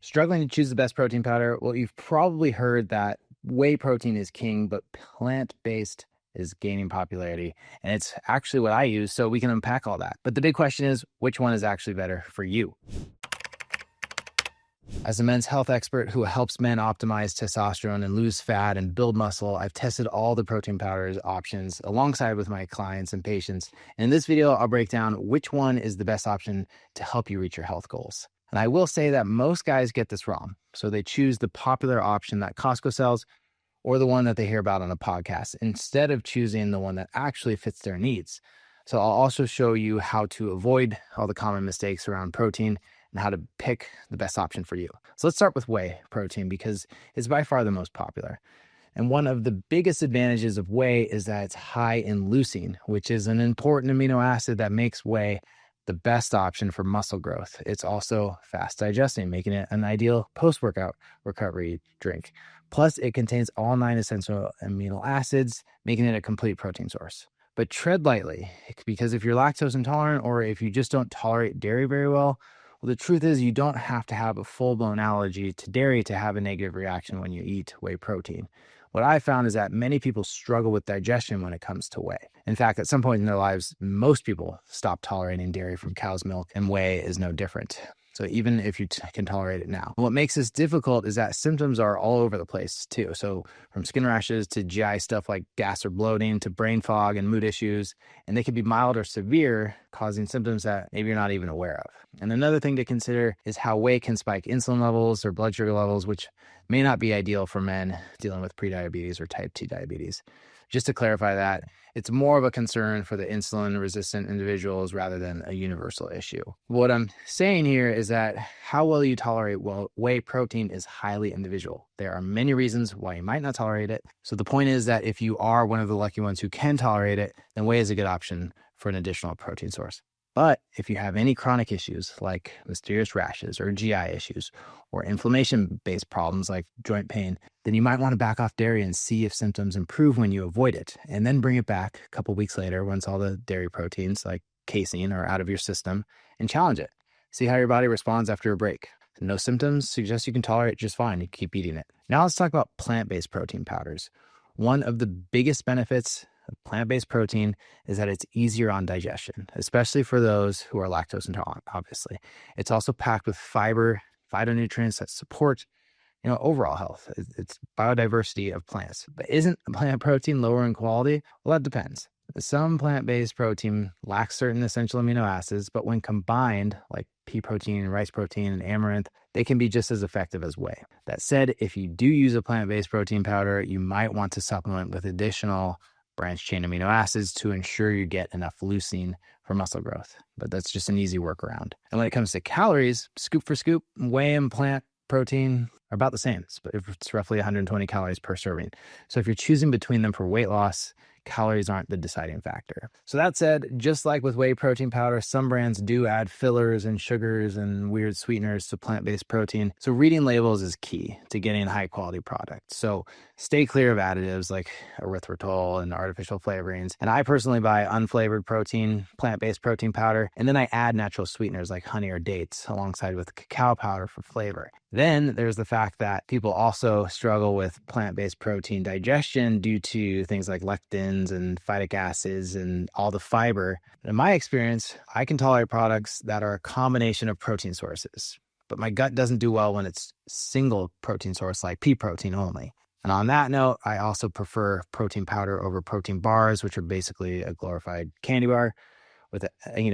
Struggling to choose the best protein powder? Well, you've probably heard that whey protein is king, but plant-based is gaining popularity. And it's actually what I use, so we can unpack all that. But the big question is, which one is actually better for you? As a men's health expert who helps men optimize testosterone and lose fat and build muscle, I've tested all the protein powders options alongside with my clients and patients. And in this video, I'll break down which one is the best option to help you reach your health goals. And I will say that most guys get this wrong. So they choose the popular option that Costco sells or the one that they hear about on a podcast instead of choosing the one that actually fits their needs. So I'll also show you how to avoid all the common mistakes around protein and how to pick the best option for you. So let's start with whey protein because it's by far the most popular. And one of the biggest advantages of whey is that it's high in leucine, which is an important amino acid that makes whey the best option for muscle growth. It's also fast digesting, making it an ideal post-workout recovery drink. Plus, it contains all 9 essential amino acids, making it a complete protein source. But tread lightly, because if you're lactose intolerant or if you just don't tolerate dairy very well, the truth is you don't have to have a full-blown allergy to dairy to have a negative reaction when you eat whey protein. What I found is that many people struggle with digestion when it comes to whey. In fact, at some point in their lives, most people stop tolerating dairy from cow's milk, and whey is no different. So even if you can tolerate it now. What makes this difficult is that symptoms are all over the place too. So from skin rashes to GI stuff like gas or bloating to brain fog and mood issues, and they can be mild or severe, causing symptoms that maybe you're not even aware of. And another thing to consider is how whey can spike insulin levels or blood sugar levels, which may not be ideal for men dealing with prediabetes or type 2 diabetes. Just to clarify that, it's more of a concern for the insulin-resistant individuals rather than a universal issue. What I'm saying here is that how well you tolerate whey protein is highly individual. There are many reasons why you might not tolerate it. So the point is that if you are one of the lucky ones who can tolerate it, then whey is a good option for an additional protein source. But if you have any chronic issues like mysterious rashes or GI issues or inflammation-based problems like joint pain, then you might want to back off dairy and see if symptoms improve when you avoid it, and then bring it back a couple weeks later once all the dairy proteins like casein are out of your system and challenge it. See how your body responds after a break. No symptoms suggest you can tolerate it just fine. You keep eating it. Now let's talk about plant-based protein powders. One of the biggest benefits of plant-based protein is that it's easier on digestion, especially for those who are lactose intolerant, obviously. It's also packed with fiber, phytonutrients that support, overall health. It's biodiversity of plants. But isn't plant protein lower in quality? Well, that depends. Some plant-based protein lacks certain essential amino acids, but when combined, like pea protein, rice protein, and amaranth, they can be just as effective as whey. That said, if you do use a plant-based protein powder, you might want to supplement with additional branched-chain amino acids to ensure you get enough leucine for muscle growth. But that's just an easy workaround. And when it comes to calories, scoop for scoop, whey and plant protein are about the same. It's roughly 120 calories per serving. So if you're choosing between them for weight loss, calories aren't the deciding factor. So that said, just like with whey protein powder, some brands do add fillers and sugars and weird sweeteners to plant-based protein. So reading labels is key to getting high quality products. So stay clear of additives like erythritol and artificial flavorings. And I personally buy unflavored protein, plant-based protein powder, and then I add natural sweeteners like honey or dates alongside with cacao powder for flavor. Then there's the fact that people also struggle with plant-based protein digestion due to things like lectins and phytic acids and all the fiber. In my experience, I can tolerate products that are a combination of protein sources, but my gut doesn't do well when it's single protein source like pea protein only. And on that note, I also prefer protein powder over protein bars, which are basically a glorified candy bar with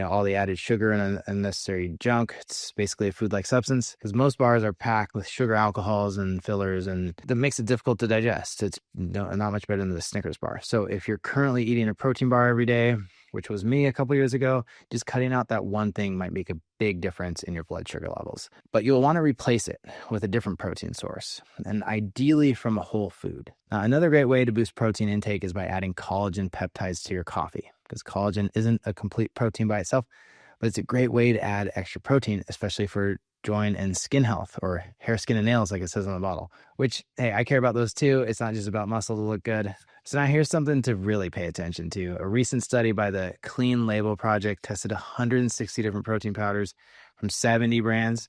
all the added sugar and unnecessary junk. It's basically a food-like substance because most bars are packed with sugar alcohols and fillers, and that makes it difficult to digest. It's not much better than the Snickers bar. So if you're currently eating a protein bar every day, which was me a couple years ago, just cutting out that one thing might make a big difference in your blood sugar levels. But you'll want to replace it with a different protein source, and ideally from a whole food. Now, another great way to boost protein intake is by adding collagen peptides to your coffee, because collagen isn't a complete protein by itself, but it's a great way to add extra protein, especially for joint and skin health, or hair, skin, and nails, like it says on the bottle, which, hey, I care about those too. It's not just about muscle to look good. So now here's something to really pay attention to. A recent study by the Clean Label Project tested 160 different protein powders from 70 brands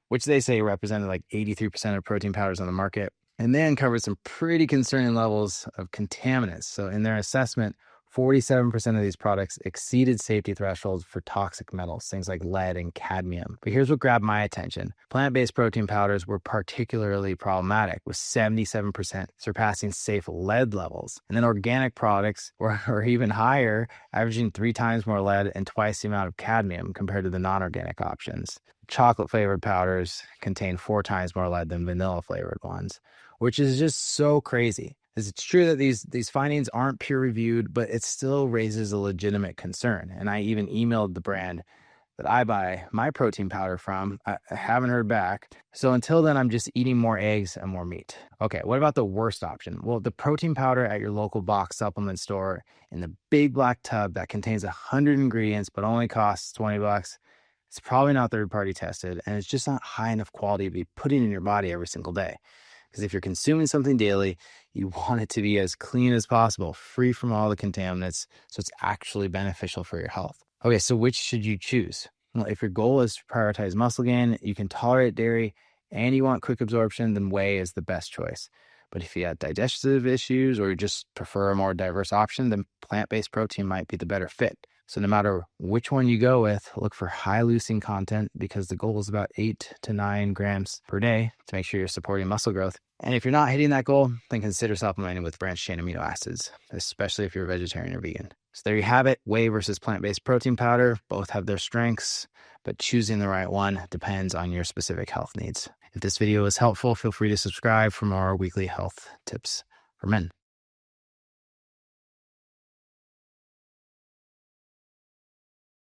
which they say represented like 83% of protein powders on the market. And they uncovered some pretty concerning levels of contaminants. So in their assessment, 47% of these products exceeded safety thresholds for toxic metals, things like lead and cadmium. But here's what grabbed my attention. Plant-based protein powders were particularly problematic, with 77% surpassing safe lead levels. And then organic products were even higher, averaging 3 times more lead and twice the amount of cadmium compared to the non-organic options. Chocolate-flavored powders contain 4 times more lead than vanilla-flavored ones, which is just so crazy. It's true that these findings aren't peer-reviewed, but it still raises a legitimate concern. And I even emailed the brand that I buy my protein powder from. I haven't heard back. So until then, I'm just eating more eggs and more meat. Okay, what about the worst option? Well, the protein powder at your local box supplement store in the big black tub that contains 100 ingredients but only costs $20. It's probably not third-party tested, and it's just not high enough quality to be putting in your body every single day. Because if you're consuming something daily, you want it to be as clean as possible, free from all the contaminants, so it's actually beneficial for your health. Okay, so which should you choose? Well, if your goal is to prioritize muscle gain, you can tolerate dairy, and you want quick absorption, then whey is the best choice. But if you have digestive issues or you just prefer a more diverse option, then plant-based protein might be the better fit. So no matter which one you go with, look for high leucine content, because the goal is about 8 to 9 grams per day to make sure you're supporting muscle growth. And if you're not hitting that goal, then consider supplementing with branched chain amino acids, especially if you're a vegetarian or vegan. So there you have it, whey versus plant-based protein powder. Both have their strengths, but choosing the right one depends on your specific health needs. If this video was helpful, feel free to subscribe for more weekly health tips for men.